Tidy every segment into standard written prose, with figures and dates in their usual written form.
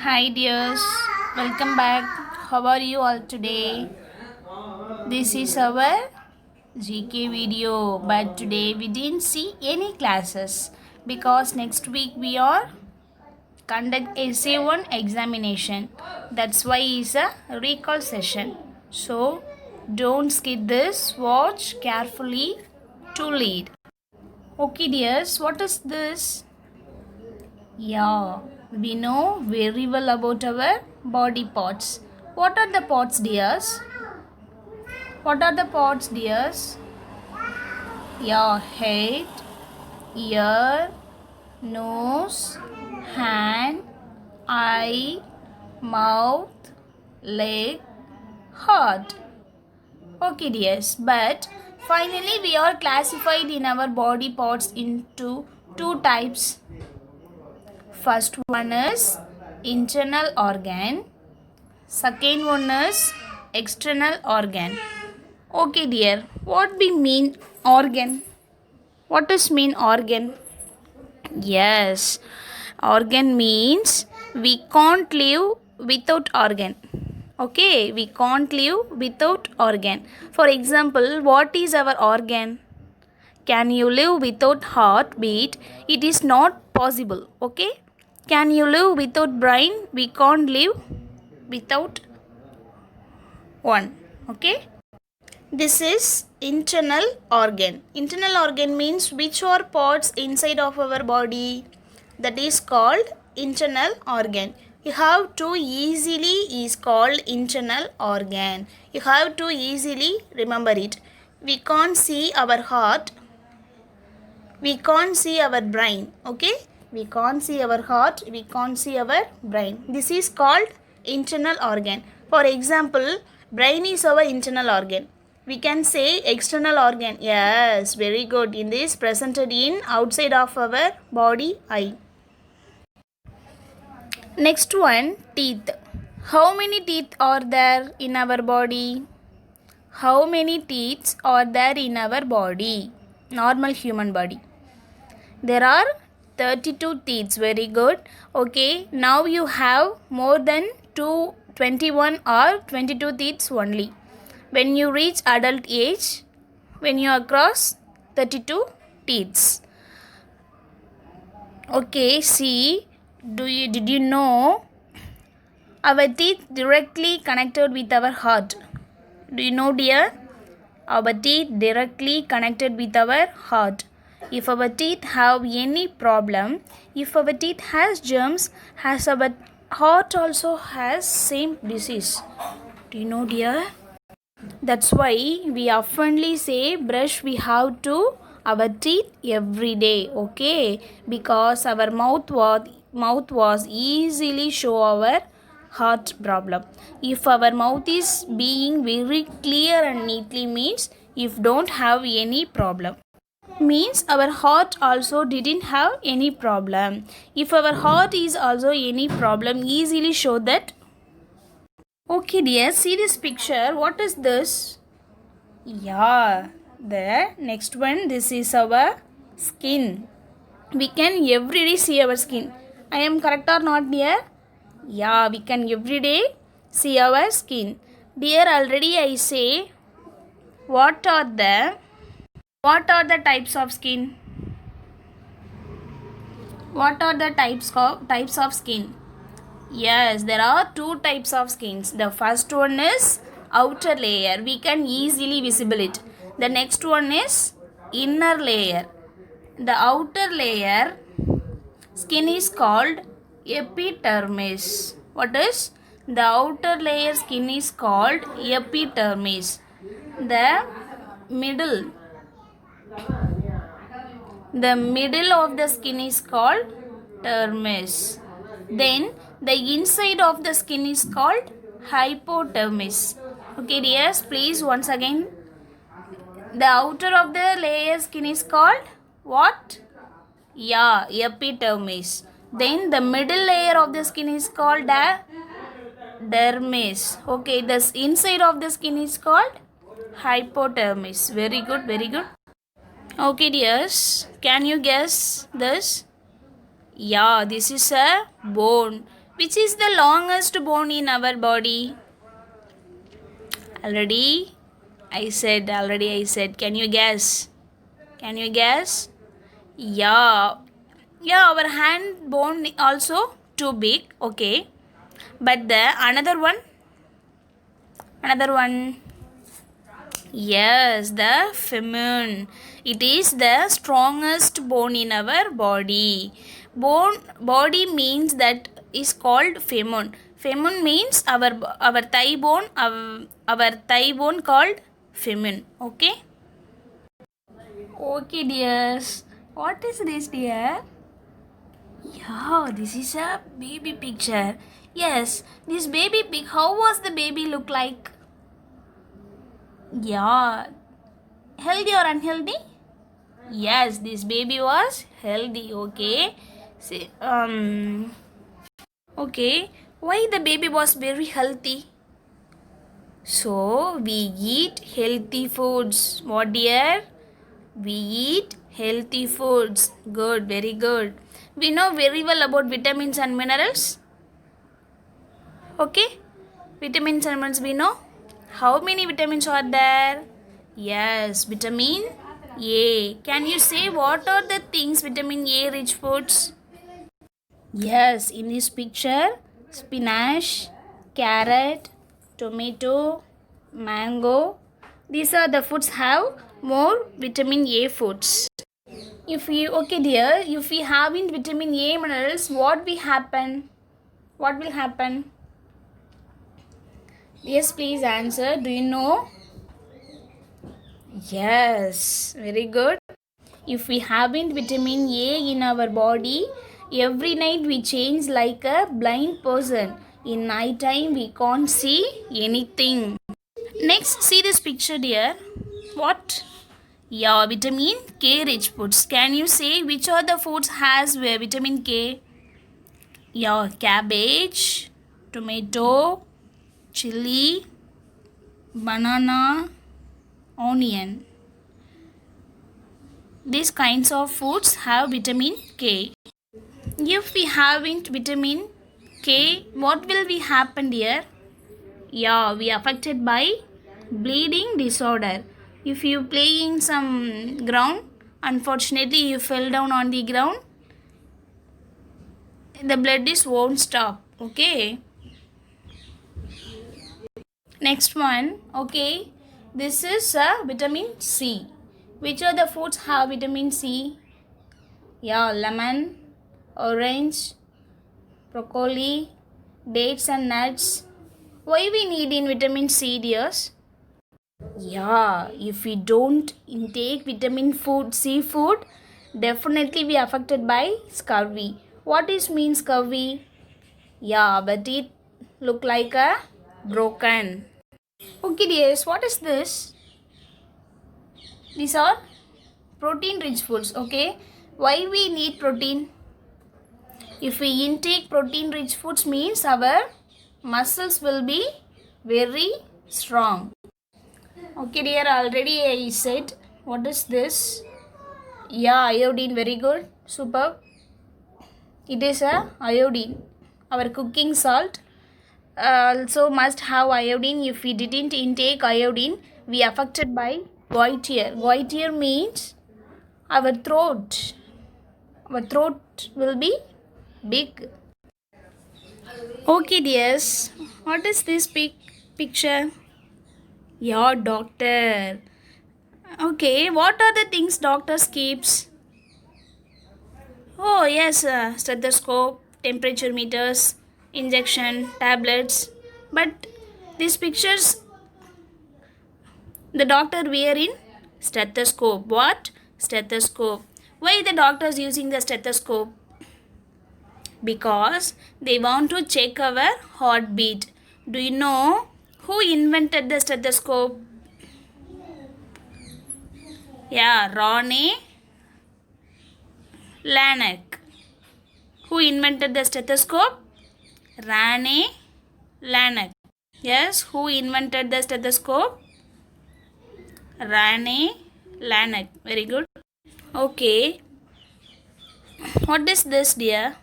Hi dears, welcome back. How are you all today? This is our GK video, but today we didn't see any classes because next week we are conduct essay 1 examination. That's why it's a recall session. So don't skip this. Watch carefully to lead. Okay dears, what is this? Yeah, we know very well about our body parts. What are the parts, dears? What are the parts, dears? Yeah, head, ear, nose, hand, eye, mouth, leg, heart. Okay, dears. But finally, we are classified in our body parts into two types. First one is internal organ. Second one is external organ. Okay dear, what we mean organ? What is mean organ? Yes, organ means we can't live without organ. Okay, we can't live without organ. For example, what is our organ? Can you live without heartbeat? It is not possible. Okay, can you live without brain? We can't live without one. Okay, this is internal organ. Internal organ means which are parts inside of our body, that is called internal organ. You have to easily is called internal organ. You have to easily remember it. We can't see our heart, we can't see our brain. Okay, we can't see our heart, we can't see our brain. This is called internal organ. For example, brain is our internal organ. We can say external organ. Yes, very good. In this presented in outside of our body, eye. Next one, teeth. How many teeth are there in our body? How many teeth are there in our body? Normal human body. There are 32 teeth. Very good. Okay, now you have more than 21 or 22 teeth only. When you reach adult age, when you are across 32 teeth. Okay, see, did you know our teeth directly connected with our heart? Do you know, dear? Our teeth directly connected with our heart. If our teeth have any problem, if our teeth has germs, has our heart also has same disease. Do you know, dear? That's why we oftenly say brush we have to our teeth every day. Okay, because our mouth was easily show our heart problem. If our mouth is being very clear and neatly means if don't have any problem, means our heart also didn't have any problem. If our heart is also any problem, easily show that. Okay dear, see this picture. What is this? Yeah, the next one, this is our skin. We can every day see our skin. I am correct or not, dear? Yeah, we can every day see our skin. Dear, already I say what are the types of skin? What are the types of skin? Yes, there are two types of skins. The first one is outer layer. We can easily visible it. The next one is inner layer. The outer layer skin is called epidermis. What is? The outer layer skin is called epidermis. The middle the middle of the skin is called dermis. Then the inside of the skin is called hypodermis. Okay dears, please once again. The outer of the layer skin is called what? Yeah, epidermis. Then the middle layer of the skin is called dermis. Okay, the inside of the skin is called hypodermis. Very good, very good. Okay dears, can you guess this? Yeah, this is a bone. Which is the longest bone in our body? Already I said. Can you guess? Can you guess? Yeah. Yeah, our hand bone also too big. Okay. But the another one. Yes, the femur. It is the strongest bone in our body. Body means that is called femur. Femur means our thigh bone. Our thigh bone called femur. Okay. Okay, dears. What is this, dear? Yeah, this is a baby picture. Yes, this baby pig. How was the baby look like? Yeah, healthy or unhealthy? Yes, this baby was healthy. Okay. See, okay. Why the baby was very healthy? So we eat healthy foods. What, dear? We eat healthy foods. Good, very good. We know very well about vitamins and minerals. Okay. Vitamins and minerals we know. How many vitamins are there? Yes, vitamin A. Can you say what are the things vitamin A rich foods? Yes, in this picture, spinach, carrot, tomato, mango. These are the foods have more vitamin A foods. If we haven't vitamin A minerals, what will happen? What will happen? Yes, please answer. Do you know? Yes, very good. If we haven't vitamin A in our body, every night we change like a blind person. In night time we can't see anything. Next, see this picture, dear. What? Yeah, vitamin K rich foods. Can you say which are the foods has vitamin K? Yeah, cabbage, tomato, chili, banana, onion. These kinds of foods have vitamin K. If we haven't vitamin K, what will be happen, dear? Yeah, we affected by bleeding disorder. If you play in some ground, unfortunately you fell down on the ground, the blood won't stop. Okay. Next one. Okay. This is vitamin C. Which are the foods have vitamin C? Yeah, lemon, orange, broccoli, dates and nuts. Why we need in vitamin C, dears? Yeah, if we don't intake vitamin C food, definitely we affected by scurvy. What is mean scurvy? Yeah, but it look like a broken. Okay, dears, what is this? These are protein rich foods. Okay, why we need protein? If we intake protein rich foods means our muscles will be very strong. Okay, dear, already I said. What is this? Yeah, iodine, very good. Super. It is a iodine. Our cooking salt also must have iodine. If we didn't intake iodine, we affected by goiter. Goiter means our throat. Our throat will be big. Okay, dears. What is this picture? Your doctor. Okay, what are the things doctors keeps? Oh yes, stethoscope, temperature meters, injection, tablets. But these pictures, the doctor wearing stethoscope. What? Stethoscope. Why the doctors using the stethoscope? Because they want to check our heartbeat. Do you know who invented the stethoscope? Yeah, Ronnie Laennec. Who invented the stethoscope? Ronnie Laennec. Yes, who invented the stethoscope? Ronnie Laennec. Very good. Okay. What is this, dear?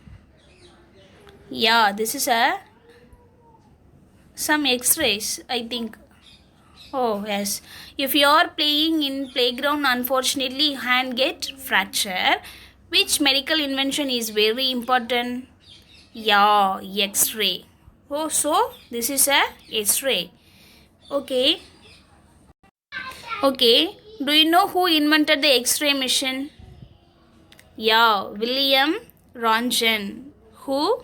Yeah, this is a some X-rays, I think. Oh yes. If you are playing in playground, unfortunately, hand get fracture. Which medical invention is very important? Yeah, X-ray. Oh, so this is a X-ray. Okay. Okay. Do you know who invented the X-ray machine? Yeah, William Röntgen. Who?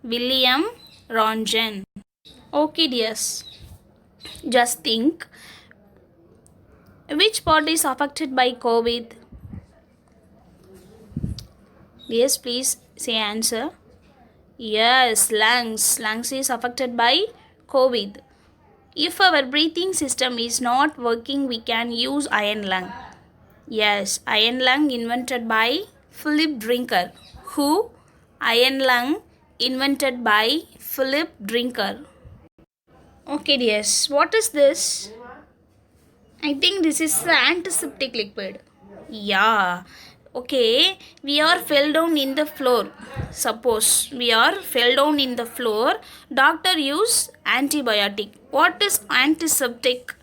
William Röntgen. Okay, dears. Just think. Which part is affected by COVID? Yes, please say answer. Yes, lungs. Lungs is affected by COVID. If our breathing system is not working, we can use iron lung. Yes, iron lung invented by Philip Drinker. Who? Iron lung invented by Philip Drinker. Okay, yes. What is this? I think this is the antiseptic liquid. Yeah. Okay. We are fell down in the floor. Suppose we are fell down in the floor. Doctor use antibiotic. What is antiseptic?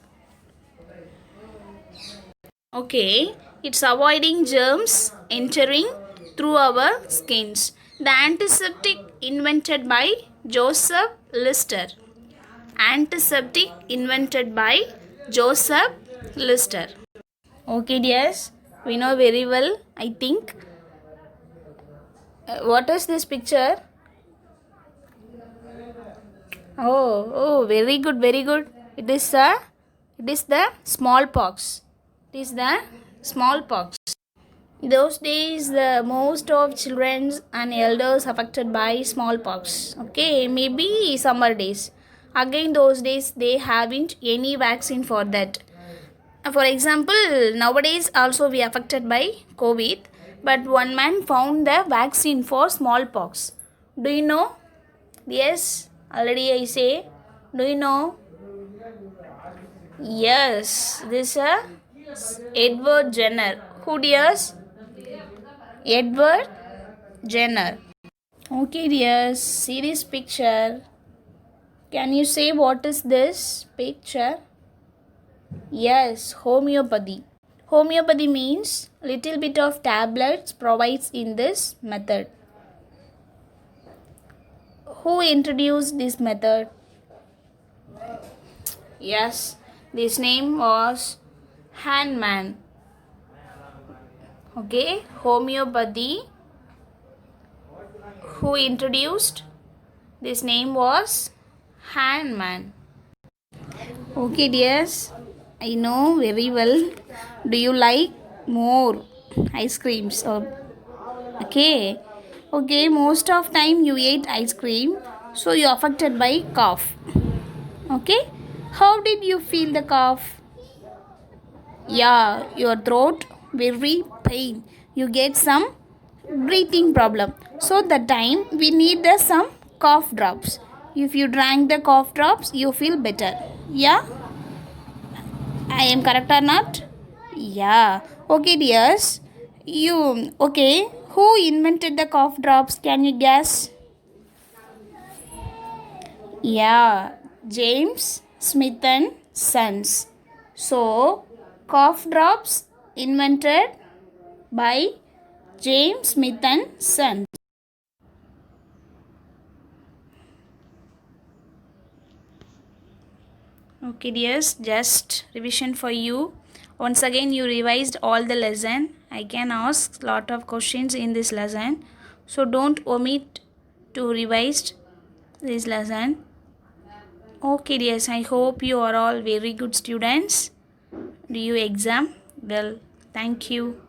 Okay. It's avoiding germs entering through our skins. The antiseptic invented by Joseph Lister. Antiseptic invented by Joseph Lister. Okay, dears, we know very well, I think. What is this picture? Oh, very good, very good. It is the smallpox. It is the smallpox. Those days, the most of children and elders affected by smallpox. Okay, maybe summer days. Again, those days they haven't any vaccine for that. For example, nowadays also we affected by COVID, but one man found the vaccine for smallpox. Do you know? Yes, already I say. Do you know? Yes, this is Edward Jenner. Who dears? Edward Jenner. Okay, dears, see this picture. Can you say what is this picture? Yes, homeopathy. Homeopathy means little bit of tablets provides in this method. Who introduced this method? Yes, this name was Hahnemann. Okay, homeopathy. Who introduced? This name was Hahnemann. Okay, dears, I know very well. Do you like more ice creams? Okay. Okay, most of time you ate ice cream, so you affected by cough. Okay. How did you feel the cough? Yeah, your throat very pain. You get some breathing problem. So that time we need some cough drops. If you drank the cough drops, you feel better. Yeah, I am correct or not? Yeah. Okay, dears. You okay? Who invented the cough drops? Can you guess? Yeah, James Smith and Sons. So, cough drops invented by James Smith and Sons. Okay, dears, just revision for you. Once again, you revised all the lesson. I can ask lot of questions in this lesson, so don't omit to revise this lesson. Okay, dears, I hope you are all very good students. Do you exam well? Thank you.